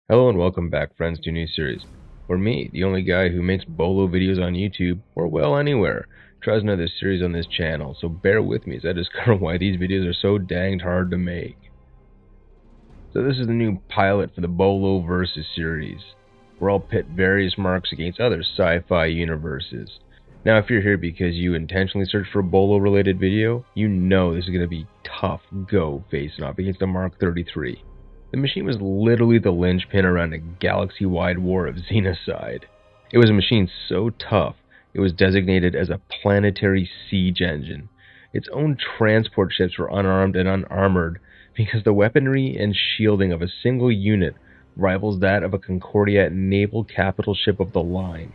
Hello and welcome back, friends, to a new series where me, the only guy who makes Bolo videos on YouTube, or well, anywhere, tries another series on this channel, so bear with me as I discover why these videos are so danged hard to make. So this is the new pilot for the Bolo Versus series, where I'll pit various marks against other sci-fi universes. Now if you're here because you intentionally searched for a Bolo related video, you know this is going to be tough go facing off against the Mark 33. The machine was literally the linchpin around a galaxy-wide war of xenocide. It was a machine so tough, it was designated as a planetary siege engine. Its own transport ships were unarmed and unarmored because the weaponry and shielding of a single unit rivals that of a Concordia naval capital ship of the line.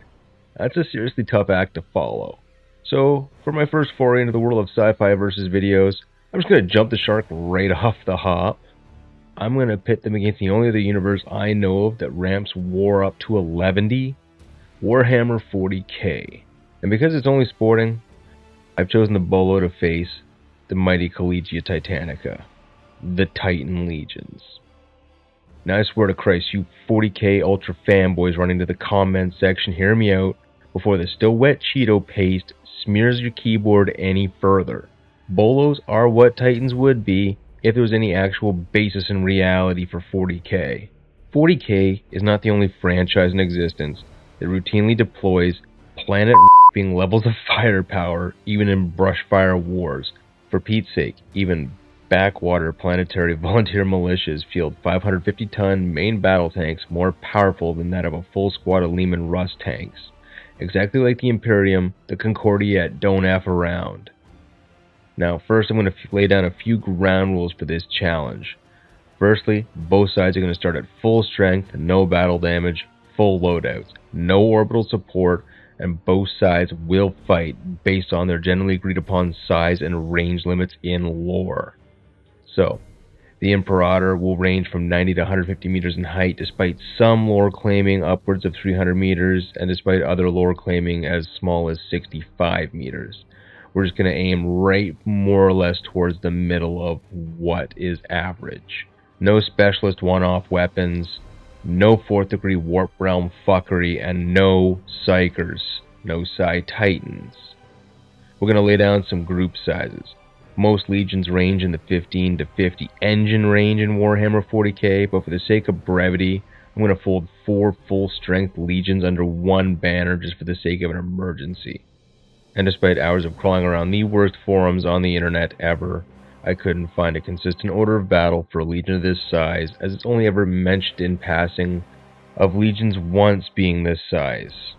That's a seriously tough act to follow. So, for my first foray into the world of sci-fi versus videos, I'm just going to jump the shark right off the hop. I'm going to pit them against the only other universe I know of that ramps war up to 11, Warhammer 40k. And because it's only sporting, I've chosen the Bolo to face the mighty Collegia Titanica, the Titan Legions. Now I swear to Christ, you 40k ultra fanboys running to the comment section, hear me out before the still wet Cheeto paste smears your keyboard any further. Bolos are what Titans would be if there was any actual basis in reality for 40k. 40k is not the only franchise in existence that routinely deploys planet-ripping levels of firepower even in brushfire wars. For Pete's sake, even backwater planetary volunteer militias field 550-ton main battle tanks more powerful than that of a full squad of Lehman Russ tanks. Exactly like the Imperium, the Concordia don't F around. Now, first I'm going to lay down a few ground rules for this challenge. Firstly, both sides are going to start at full strength, no battle damage, full loadouts, no orbital support, and both sides will fight based on their generally agreed upon size and range limits in lore. So, the Imperator will range from 90 to 150 meters in height, despite some lore claiming upwards of 300 meters, and despite other lore claiming as small as 65 meters. We're just going to aim right more or less towards the middle of what is average. No specialist one-off weapons, no 4th degree warp realm fuckery, and no psychers, no psi titans. We're going to lay down some group sizes. Most legions range in the 15 to 50 engine range in Warhammer 40k, but for the sake of brevity, I'm going to fold 4 full-strength legions under one banner just for the sake of an emergency. And despite hours of crawling around the worst forums on the internet ever, I couldn't find a consistent order of battle for a legion of this size, as it's only ever mentioned in passing of legions once being this size.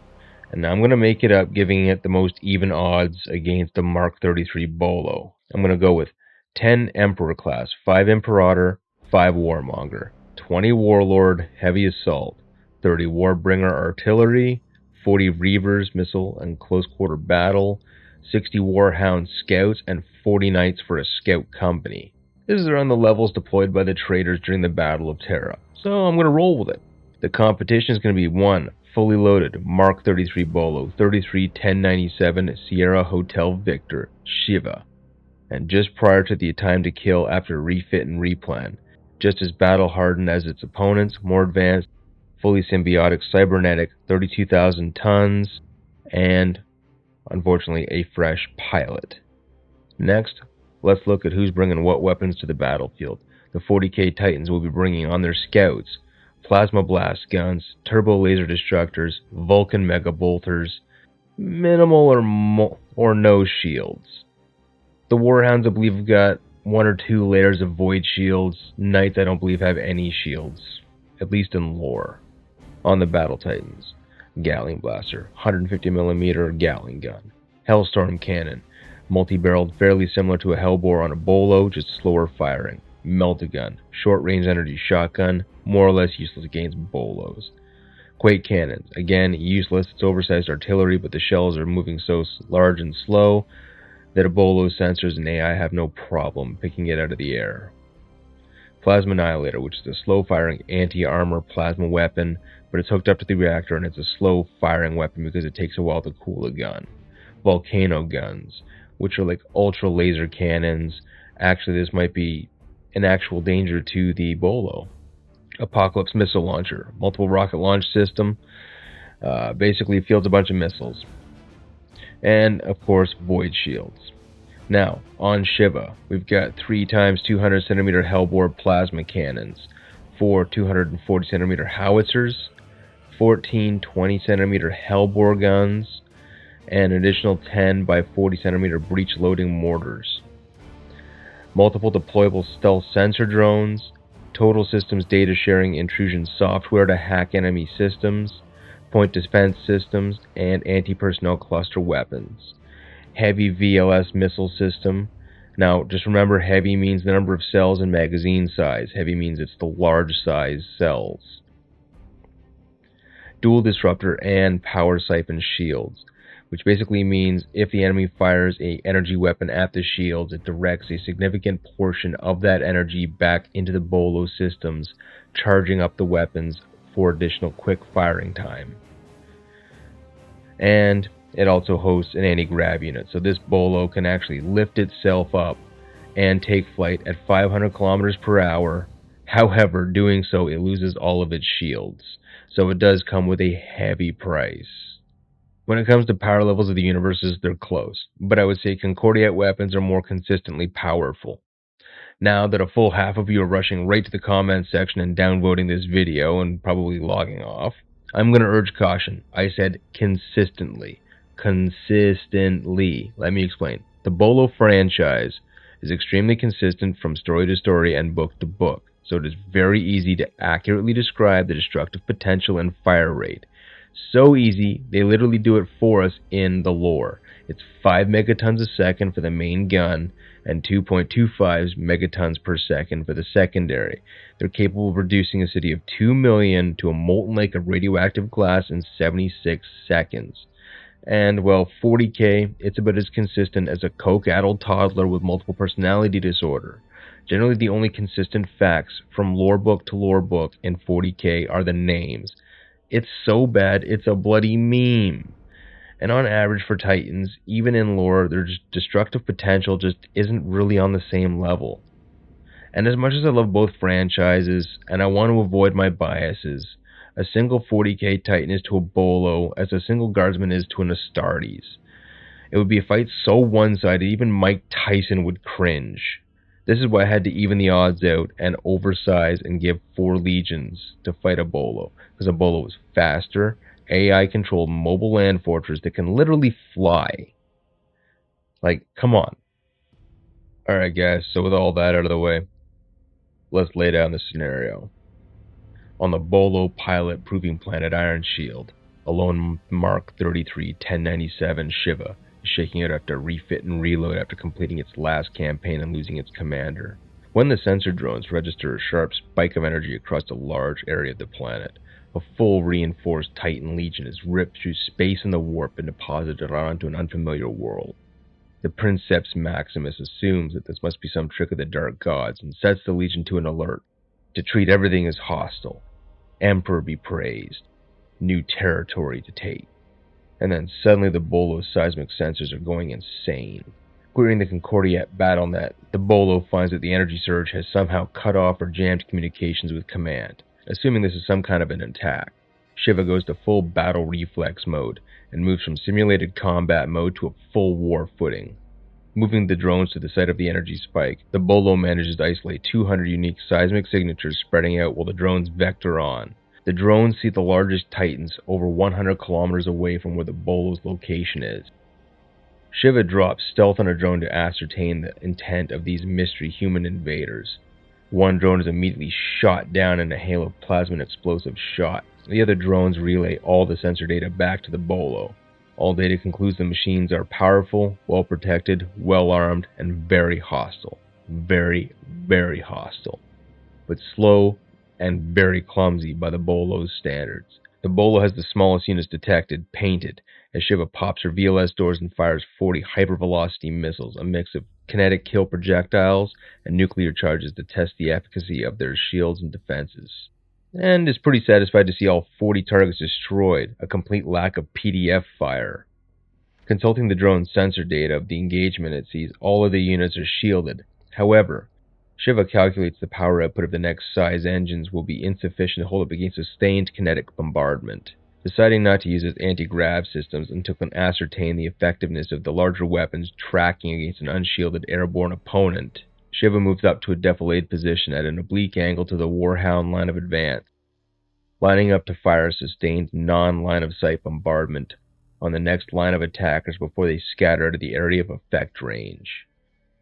And now I'm going to make it up, giving it the most even odds against the Mark 33 Bolo. I'm going to go with 10 Emperor class, 5 Imperator, 5 Warmonger, 20 Warlord, Heavy Assault, 30 Warbringer Artillery, 40 Reavers, Missile and Close Quarter Battle, 60 Warhound Scouts, and 40 Knights for a Scout Company. This is around the levels deployed by the traders during the Battle of Terra, so I'm going to roll with it. The competition is going to be 1 fully loaded Mark 33 Bolo, 33 1097 Sierra Hotel Victor, Shiva, and just prior to the time to kill after refit and replan, just as battle hardened as its opponents, more advanced, fully symbiotic, cybernetic, 32,000 tons, and, unfortunately, a fresh pilot. Next, let's look at who's bringing what weapons to the battlefield. The 40k Titans will be bringing on their scouts, plasma blast guns, turbo laser destructors, Vulcan mega bolters, minimal or no shields. The Warhounds, I believe, have got 1 or 2 layers of void shields. Knights, I don't believe, have any shields, at least in lore. On the Battle Titans, Gatling Blaster, 150mm Gatling Gun, Hellstorm Cannon, multi-barreled, fairly similar to a Hellbore on a Bolo, just slower firing, Melt-A-Gun, short-range energy shotgun, more or less useless against Bolos. Quake Cannons, again useless, it's oversized artillery, but the shells are moving so large and slow that a Bolo's sensors and AI have no problem picking it out of the air. Plasma Annihilator, which is a slow-firing anti-armor plasma weapon, but it's hooked up to the reactor and it's a slow-firing weapon because it takes a while to cool a gun. Volcano Guns, which are like ultra-laser cannons. Actually, this might be an actual danger to the Bolo. Apocalypse missile launcher, multiple rocket launch system, basically fields a bunch of missiles. And of course, void shields. Now, on Shiva, we've got 3 times 200 centimeter Hellbore plasma cannons, 4 240 centimeter howitzers, 14 20 centimeter Hellbore guns, and an additional 10 by 40 centimeter breech loading mortars. Multiple deployable stealth sensor drones, total systems data sharing intrusion software to hack enemy systems, point defense systems, and anti-personnel cluster weapons. Heavy VLS missile system. Now, just remember, heavy means the number of cells and magazine size. Heavy means it's the large size cells. Dual disruptor and power siphon shields, which basically means if the enemy fires an energy weapon at the shields, it directs a significant portion of that energy back into the Bolo systems, charging up the weapons for additional quick firing time. And it also hosts an anti-grav unit, so this Bolo can actually lift itself up and take flight at 500 kilometers per hour. However, doing so, it loses all of its shields, so it does come with a heavy price. When it comes to power levels of the universes, they're close, but I would say Concordiate weapons are more consistently powerful. Now that a full half of you are rushing right to the comments section and downvoting this video and probably logging off, I'm going to urge caution. I said consistently. Consistently. Let me explain. The Bolo franchise is extremely consistent from story to story and book to book, so it is very easy to accurately describe the destructive potential and fire rate. So easy, they literally do it for us in the lore. It's 5 megatons a second for the main gun and 2.25 megatons per second for the secondary. They're capable of reducing a city of 2 million to a molten lake of radioactive glass in 76 seconds. And, well, 40k, it's about as consistent as a coke-addled toddler with multiple personality disorder. Generally, the only consistent facts from lore book to lore book in 40k are the names. It's so bad, it's a bloody meme. And on average for Titans, even in lore, their destructive potential just isn't really on the same level. And as much as I love both franchises, and I want to avoid my biases, a single 40k Titan is to a Bolo as a single Guardsman is to an Astartes. It would be a fight so one-sided, even Mike Tyson would cringe. This is why I had to even the odds out and oversize and give 4 legions to fight a Bolo, because a Bolo is faster, AI-controlled mobile land fortress that can literally fly. Like, come on. Alright guys, so with all that out of the way, let's lay down the scenario. On the Bolo pilot proving planet Iron Shield, a lone Mark 33 1097 Shiva is shaking out after refit and reload after completing its last campaign and losing its commander. When the sensor drones register a sharp spike of energy across a large area of the planet, a full reinforced Titan Legion is ripped through space and the warp and deposited onto an unfamiliar world. The Princeps Maximus assumes that this must be some trick of the Dark Gods and sets the Legion to an alert, to treat everything as hostile. Emperor be praised. New territory to take. And then suddenly the Bolo seismic sensors are going insane. Querying the Concordiate BattleNet, the Bolo finds that the energy surge has somehow cut off or jammed communications with command. Assuming this is some kind of an attack, Shiva goes to full battle reflex mode and moves from simulated combat mode to a full war footing. Moving the drones to the site of the energy spike, the Bolo manages to isolate 200 unique seismic signatures spreading out while the drones vector on. The drones see the largest Titans over 100 kilometers away from where the Bolo's location is. Shiva drops stealth on a drone to ascertain the intent of these mystery human invaders. One drone is immediately shot down in a hail of plasma and explosive shot. The other drones relay all the sensor data back to the Bolo. All data concludes the machines are powerful, well protected, well armed, and very hostile. Very, very hostile. But slow and very clumsy by the Bolo's standards. The Bolo has the smallest units detected, painted, as Shiva pops her VLS doors and fires 40 hypervelocity missiles, a mix of kinetic kill projectiles and nuclear charges to test the efficacy of their shields and defenses. And is pretty satisfied to see all 40 targets destroyed, a complete lack of PDF fire. Consulting the drone's sensor data of the engagement, it sees all of the units are shielded. However, Shiva calculates the power output of the next size engines will be insufficient to hold up against sustained kinetic bombardment. Deciding not to use its anti-grav systems until it can ascertain the effectiveness of the larger weapons tracking against an unshielded airborne opponent, Shiva moves up to a defilade position at an oblique angle to the Warhound line of advance, lining up to fire a sustained non-line-of-sight bombardment on the next line of attackers before they scatter out of the area of effect range.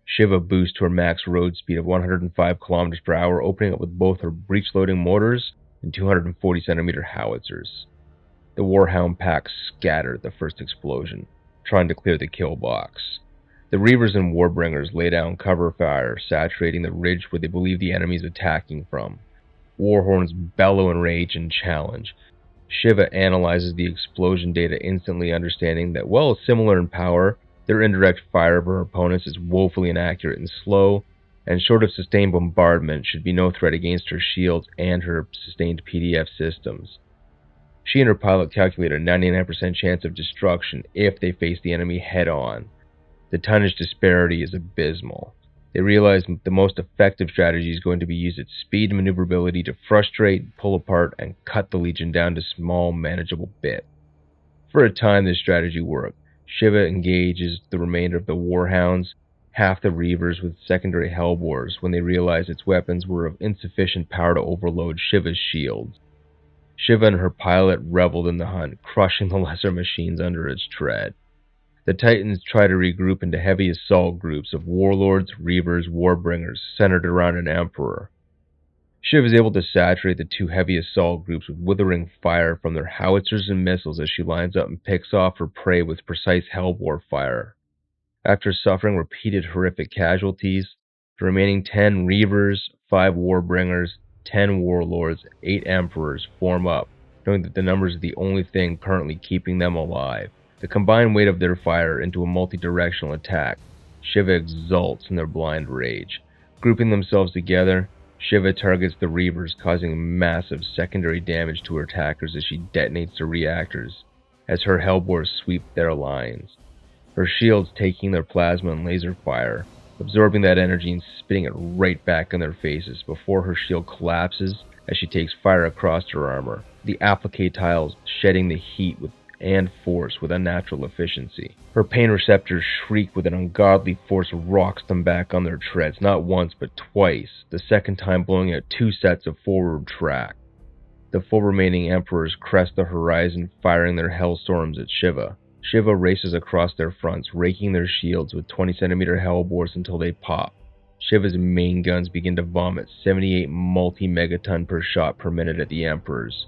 Shiva boosts to her max road speed of 105 km per hour, opening up with both her breech-loading mortars and 240cm howitzers. The Warhound pack scatter at the first explosion, trying to clear the kill box. The Reavers and Warbringers lay down cover fire, saturating the ridge where they believe the enemy is attacking from. Warhorns bellow in rage and challenge. Shiva analyzes the explosion data, instantly understanding that, while similar in power, their indirect fire of her opponents is woefully inaccurate and slow, and short of sustained bombardment, should be no threat against her shields and her sustained PDF systems. She and her pilot calculate a 99% chance of destruction if they face the enemy head-on. The tonnage disparity is abysmal. They realize the most effective strategy is going to be use its speed and maneuverability to frustrate, pull apart, and cut the Legion down to small, manageable bits. For a time, this strategy worked. Shiva engages the remainder of the Warhounds, half the Reavers with secondary Hellbores, when they realized its weapons were of insufficient power to overload Shiva's shields. Shiva and her pilot reveled in the hunt, crushing the lesser machines under its tread. The Titans try to regroup into heavy assault groups of warlords, reavers, warbringers, centered around an emperor. Shiv is able to saturate the two heavy assault groups with withering fire from their howitzers and missiles as she lines up and picks off her prey with precise hellbore fire. After suffering repeated horrific casualties, the remaining 10 reavers, 5 warbringers, 10 warlords, 8 emperors form up, knowing that the numbers are the only thing currently keeping them alive. The combined weight of their fire into a multi-directional attack, Shiva exults in their blind rage. Grouping themselves together, Shiva targets the Reavers, causing massive secondary damage to her attackers as she detonates the reactors, as her Hellbores sweep their lines. Her shields taking their plasma and laser fire, absorbing that energy and spitting it right back in their faces before her shield collapses as she takes fire across her armor, the applique tiles shedding the heat and force with unnatural efficiency. Her pain receptors shriek with an ungodly force, rocks them back on their treads, not once but twice, the second time blowing out 2 sets of forward track. The 4 remaining Emperors crest the horizon, firing their hellstorms at Shiva. Shiva races across their fronts, raking their shields with 20cm hellbores until they pop. Shiva's main guns begin to vomit 78 multi-megaton per shot per minute at the Emperors,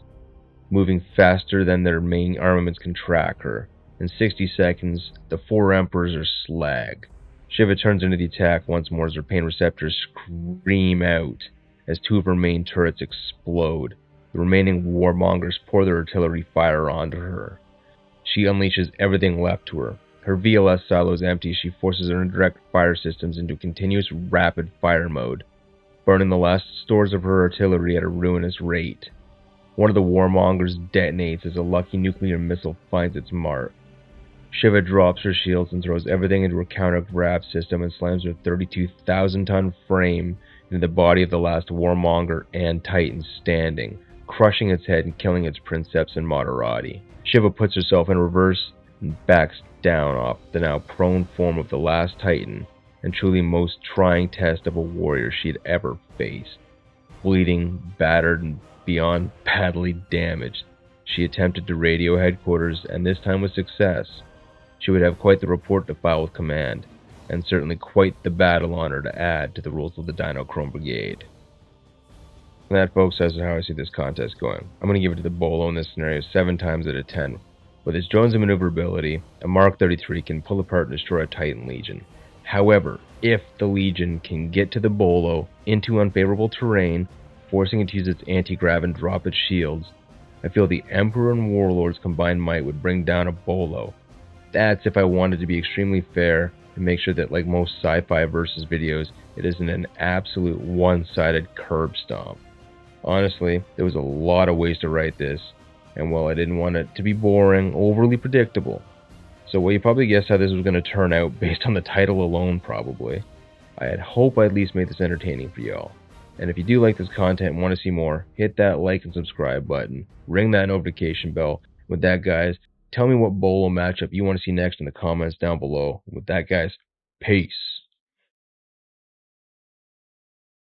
moving faster than their main armaments can track her. In 60 seconds, the 4 Emperors are slag. Shiva turns into the attack once more as her pain receptors scream out as 2 of her main turrets explode. The remaining warmongers pour their artillery fire onto her. She unleashes everything left to her. Her VLS silos empty as she forces her indirect fire systems into continuous rapid fire mode, burning the last stores of her artillery at a ruinous rate. One of the warmongers detonates as a lucky nuclear missile finds its mark. Shiva drops her shields and throws everything into her counter-grav system and slams her 32,000-ton frame into the body of the last warmonger and Titan standing, crushing its head and killing its princeps and moderati. Shiva puts herself in reverse and backs down off the now prone form of the last Titan, and truly most trying test of a warrior she had ever faced. Bleeding, battered, and beyond badly damaged, she attempted to radio headquarters, and this time with success. She would have quite the report to file with command, and certainly quite the battle honor to add to the rules of the Dinochrome Brigade. And that, folks, is how I see this contest going. I'm going to give it to the Bolo in this scenario 7 times out of 10. With its drones and maneuverability, a Mark 33 can pull apart and destroy a Titan Legion. However, if the Legion can get to the Bolo into unfavorable terrain, forcing it to use its anti-grav and drop its shields, I feel the Emperor and Warlord's combined might would bring down a Bolo. That's if I wanted to be extremely fair and make sure that, like most sci-fi versus videos, it isn't an absolute one-sided curb stomp. Honestly, there was a lot of ways to write this, and while I didn't want it to be boring, overly predictable. So well, you probably guessed how this was going to turn out based on the title alone, probably. I hope I at least made this entertaining for y'all. And if you do like this content and want to see more, hit that like and subscribe button. Ring that notification bell. With that, guys, tell me what Bolo matchup you want to see next in the comments down below. With that, guys, peace.